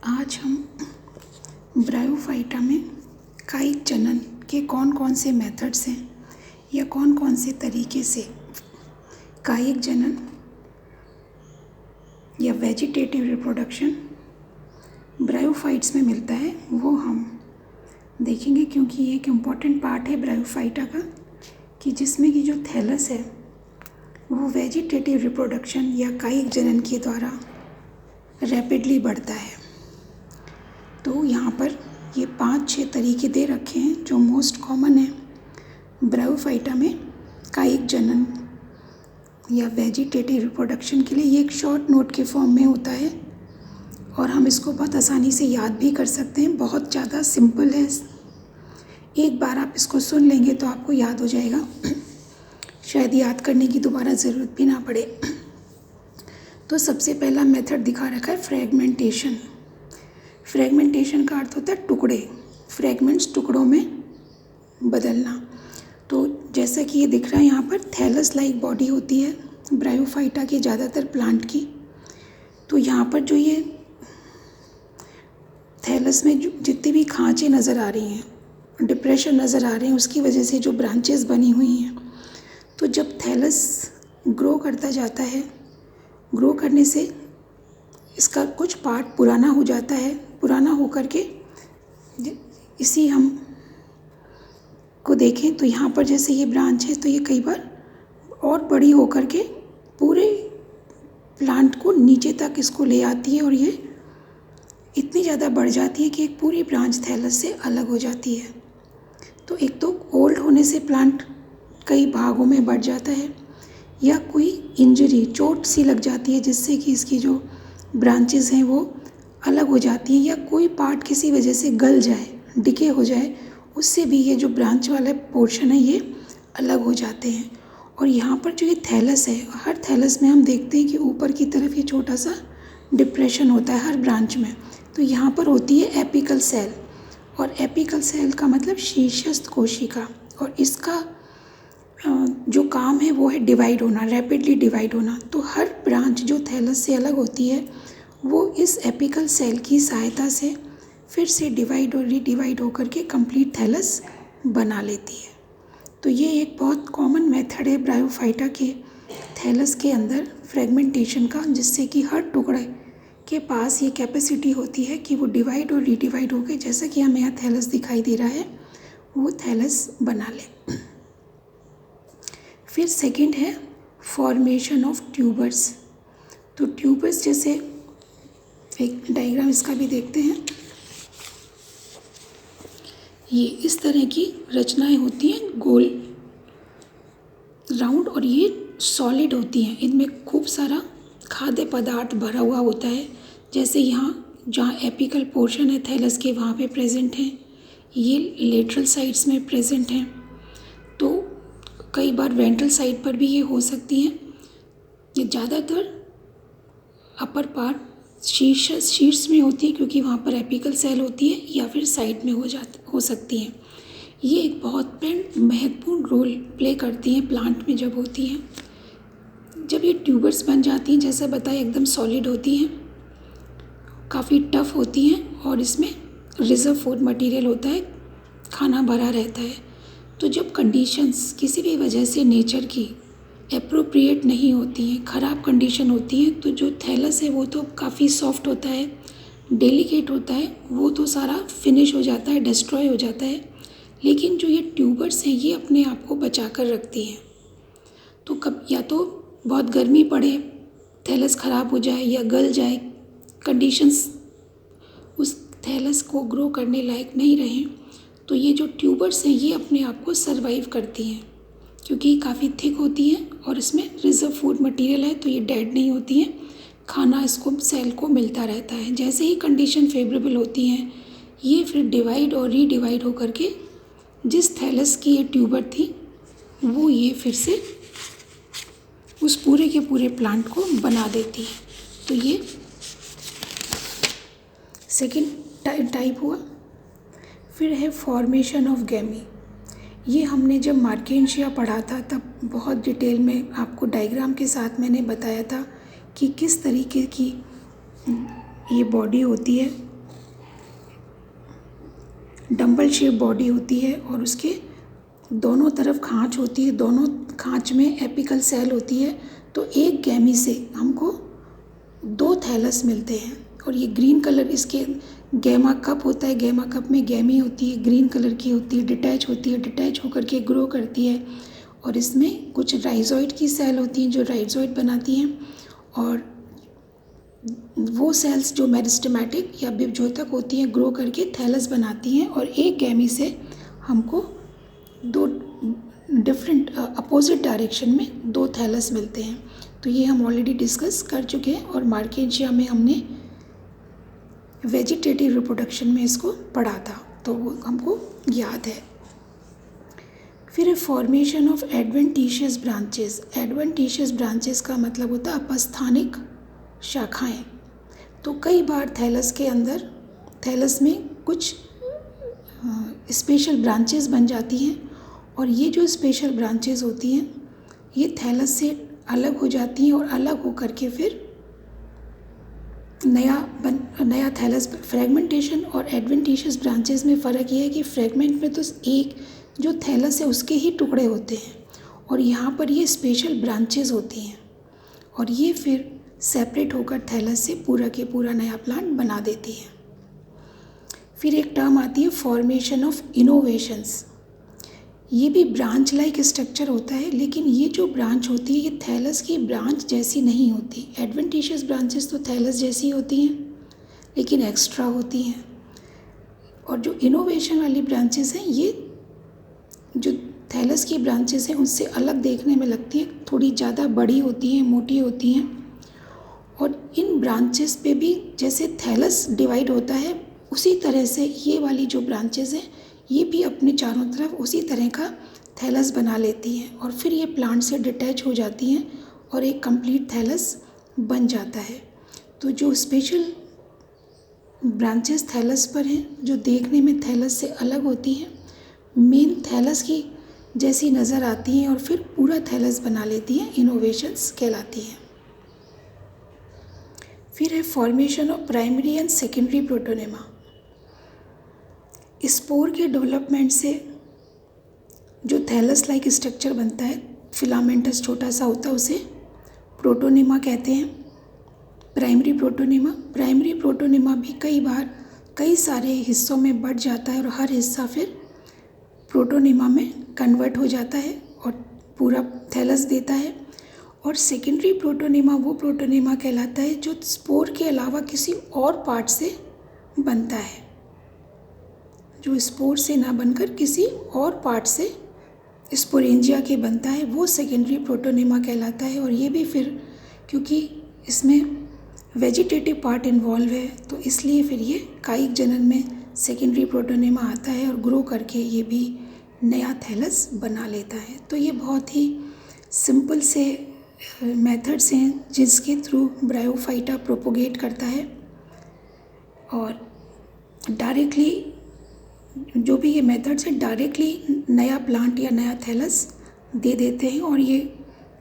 आज हम ब्रायोफाइटा में कायिक जनन के कौन कौन से मेथड्स हैं या कौन कौन से तरीके से कायिक जनन या वेजिटेटिव रिप्रोडक्शन ब्रायोफाइट्स में मिलता है वो हम देखेंगे, क्योंकि ये एक इम्पॉर्टेंट पार्ट है ब्रायोफाइटा का कि जिसमें कि जो थैलस है वो वेजिटेटिव रिप्रोडक्शन या कायिक जनन के द्वारा रैपिडली बढ़ता है। तो यहाँ पर ये 5-6 तरीके दे रखे हैं जो मोस्ट कॉमन है ब्रायोफाइटा में कायिक जनन या वेजिटेटिव रिप्रोडक्शन के लिए। ये एक शॉर्ट नोट के फॉर्म में होता है और हम इसको बहुत आसानी से याद भी कर सकते हैं। बहुत ज़्यादा सिंपल है, एक बार आप इसको सुन लेंगे तो आपको याद हो जाएगा, शायद याद करने की दोबारा ज़रूरत भी ना पड़े। तो सबसे पहला मेथड दिखा रखा है फ्रेगमेंटेशन। फ्रेगमेंटेशन का अर्थ होता है टुकड़े, फ्रेगमेंट्स टुकड़ों में बदलना। तो जैसा कि ये दिख रहा है यहाँ पर थैलस लाइक बॉडी होती है ब्रायोफाइटा के ज़्यादातर प्लांट की। तो यहाँ पर जो ये थैलस में जितनी भी खांचे नज़र आ रही हैं, डिप्रेशन नज़र आ रहे हैं, उसकी वजह से जो ब्रांचेस बनी हुई हैं। तो जब थैलस ग्रो करता जाता है, ग्रो करने से इसका कुछ पार्ट पुराना हो जाता है, पुराना होकर के इसी हम को देखें तो यहाँ पर जैसे ये ब्रांच है तो ये कई बार और बड़ी होकर के पूरे प्लांट को नीचे तक इसको ले आती है और ये इतनी ज़्यादा बढ़ जाती है कि एक पूरी ब्रांच थैलस से अलग हो जाती है। तो एक तो ओल्ड होने से प्लांट कई भागों में बढ़ जाता है, या कोई इंजरी, चोट सी लग जाती है जिससे कि इसकी जो ब्रांचेस हैं वो अलग हो जाती हैं, या कोई पार्ट किसी वजह से गल जाए, डिके हो जाए, उससे भी ये जो ब्रांच वाला पोर्शन है ये अलग हो जाते हैं। और यहाँ पर जो ये थैलस है, हर थैलस में हम देखते हैं कि ऊपर की तरफ ये छोटा सा डिप्रेशन होता है हर ब्रांच में। तो यहाँ पर होती है एपिकल सेल, और एपिकल सेल का मतलब शीर्षस्थ कोशिका, और इसका जो काम है वो है डिवाइड होना, रैपिडली डिवाइड होना। तो हर ब्रांच जो थैलस से अलग होती है वो इस एपिकल सेल की सहायता से फिर से डिवाइड और रीडिवाइड होकर के कंप्लीट थैलस बना लेती है। तो ये एक बहुत कॉमन मेथड है ब्रायोफाइटा के थैलस के अंदर फ्रेगमेंटेशन का, जिससे कि हर टुकड़े के पास ये कैपेसिटी होती है कि वो डिवाइड और रीडिवाइड होकर, जैसा कि हमें यहाँ थैलस दिखाई दे रहा है, वो थैलस बना ले। फिर सेकंड है फॉर्मेशन ऑफ ट्यूबर्स। तो ट्यूबर्स जैसे एक डायग्राम इसका भी देखते हैं, ये इस तरह की रचनाएं होती हैं, गोल राउंड, और ये सॉलिड होती हैं। इनमें खूब सारा खाद्य पदार्थ भरा हुआ होता है, जैसे यहाँ जहाँ एपिकल पोर्शन है थैलस के वहाँ पे प्रेजेंट हैं, ये लेटरल साइड्स में प्रेजेंट हैं। तो कई बार वेंट्रल साइड पर भी ये हो सकती हैं। ये ज़्यादातर अपर पार्ट शीर्ष में होती है क्योंकि वहाँ पर एपिकल सेल होती है, या फिर साइड में हो सकती हैं। ये एक बहुत महत्वपूर्ण रोल प्ले करती हैं प्लांट में जब होती हैं। जब ये ट्यूबर्स बन जाती हैं, जैसा बताया, एकदम सॉलिड होती हैं, काफ़ी टफ होती हैं, और इसमें रिजर्व फूड मटेरियल होता है, खाना भरा रहता है। तो जब कंडीशंस किसी भी वजह से नेचर की एप्रोप्रिएट नहीं होती हैं, ख़राब कंडीशन होती हैं, तो जो थैलस है वो तो काफ़ी सॉफ्ट होता है, डेलिकेट होता है, वो तो सारा फिनिश हो जाता है, डिस्ट्रॉय हो जाता है। लेकिन जो ये ट्यूबर्स हैं ये अपने आप को बचा कर रखती हैं। तो कब या तो बहुत गर्मी पड़े, थैलस ख़राब हो जाए या गल जाए, कंडीशंस उस थैलस को ग्रो करने लायक नहीं रहें, तो ये जो ट्यूबर्स हैं ये अपने आप को सर्वाइव करती हैं, क्योंकि काफ़ी थिक होती हैं और इसमें रिजर्व फूड मटेरियल है, तो ये डेड नहीं होती हैं, खाना इसको सेल को मिलता रहता है। जैसे ही कंडीशन फेवरेबल होती हैं, ये फिर डिवाइड और रीडिवाइड होकर के जिस थैलस की ये ट्यूबर थी वो ये फिर से उस पूरे के पूरे प्लांट को बना देती है। तो ये सेकेंड टाइप हुआ। फिर है फॉर्मेशन ऑफ गैमी। ये हमने जब मार्केंशिया पढ़ा था तब बहुत डिटेल में आपको डायग्राम के साथ मैंने बताया था कि किस तरीके की ये बॉडी होती है डम्बल शेप बॉडी होती है और उसके दोनों तरफ खांच होती है, दोनों खांच में एपिकल सेल होती है। तो एक गैमी से हमको 2 थैलस मिलते हैं और ये ग्रीन कलर इसके गैमा कप होता है। गैमा कप में गैमी होती है, ग्रीन कलर की होती है, डिटैच होती है, डिटैच होकर के ग्रो करती है और इसमें कुछ राइजोइड की सेल होती हैं जो राइजोइड बनाती हैं और वो सेल्स जो मेरिस्टेमेटिक या विभजोतक होती हैं ग्रो करके थैलस बनाती हैं और एक गैमी से हमको 2 डिफरेंट अपोजिट डायरेक्शन में 2 थैलस मिलते हैं। तो ये हम ऑलरेडी डिस्कस कर चुके हैं और मार्केशिया में हमने वेजिटेटिव रिप्रोडक्शन में इसको पढ़ा था, तो वो हमको याद है। फिर formation of adventitious branches. Adventitious branches का मतलब होता है अपस्थानिक शाखाएं। तो कई बार थैलस के अंदर, थैलस में कुछ स्पेशल ब्रांचेस बन जाती हैं और ये जो स्पेशल ब्रांचेस होती हैं ये थैलस से अलग हो जाती हैं और अलग हो करके फिर नया थैलस। फ्रेगमेंटेशन और एडवेंटिशियस ब्रांचेस में फ़र्क ये है कि फ्रेगमेंट में तो एक जो थैलस है उसके ही टुकड़े होते हैं और यहाँ पर ये स्पेशल ब्रांचेस होती हैं और ये फिर सेपरेट होकर थैलस से पूरा के पूरा नया प्लांट बना देती है। फिर एक टर्म आती है फॉर्मेशन ऑफ इनोवेशंस। ये भी ब्रांच लाइक स्ट्रक्चर होता है, लेकिन ये जो ब्रांच होती है ये थैलस की ब्रांच जैसी नहीं होती। एडवेंटिशियस ब्रांचेस तो थैलस जैसी होती हैं लेकिन एक्स्ट्रा होती हैं और जो इनोवेशन वाली ब्रांचेस हैं ये जो थैलस की ब्रांचेस हैं उससे अलग देखने में लगती हैं, थोड़ी ज़्यादा बड़ी होती हैं, मोटी होती हैं और इन ब्रांचेस पे भी जैसे थैलस डिवाइड होता है उसी तरह से ये वाली जो ब्रांचेस हैं ये भी अपने चारों तरफ उसी तरह का थैलस बना लेती हैं और फिर ये प्लांट से डिटैच हो जाती हैं और एक कंप्लीट थैलस बन जाता है। तो जो स्पेशल ब्रांचेस थैलस पर हैं जो देखने में थैलस से अलग होती हैं, मेन थैलस की जैसी नज़र आती हैं और फिर पूरा थैलस बना लेती हैं, इनोवेशंस कहलाती हैं। फिर है formation of primary and secondary protonema. Spore के डेवलपमेंट से जो थैलस लाइक स्ट्रक्चर बनता है, फिलामेंटस छोटा सा होता है, उसे प्रोटोनेमा कहते हैं। प्राइमरी प्रोटोनेमा भी कई बार कई सारे हिस्सों में बढ़ जाता है और हर हिस्सा फिर प्रोटोनेमा में कन्वर्ट हो जाता है और पूरा थैलस देता है। और सेकेंडरी प्रोटोनेमा वो प्रोटोनेमा कहलाता है जो स्पोर के अलावा किसी और पार्ट से बनता है, जो स्पोर से ना बनकर किसी और पार्ट से स्पोरेंजिया के बनता है, वो सेकेंडरी प्रोटोनेमा कहलाता है। और ये भी फिर क्योंकि इसमें वेजिटेटिव पार्ट इन्वॉल्व है तो इसलिए फिर ये कायिक जनन में सेकेंडरी प्रोटोनेमा आता है और ग्रो करके ये भी नया थैलस बना लेता है। तो ये बहुत ही सिंपल से मेथड्स हैं जिसके थ्रू ब्रायोफाइटा प्रोपोगेट करता है और डायरेक्टली जो भी ये मेथड्स हैं डायरेक्टली नया प्लांट या नया थैलस दे देते हैं और ये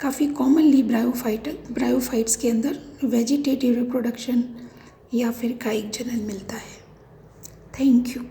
काफ़ी कॉमनली ब्रायोफाइट्स के अंदर वेजिटेटिव रिप्रोडक्शन या फिर कायिक जनन मिलता है। Thank you.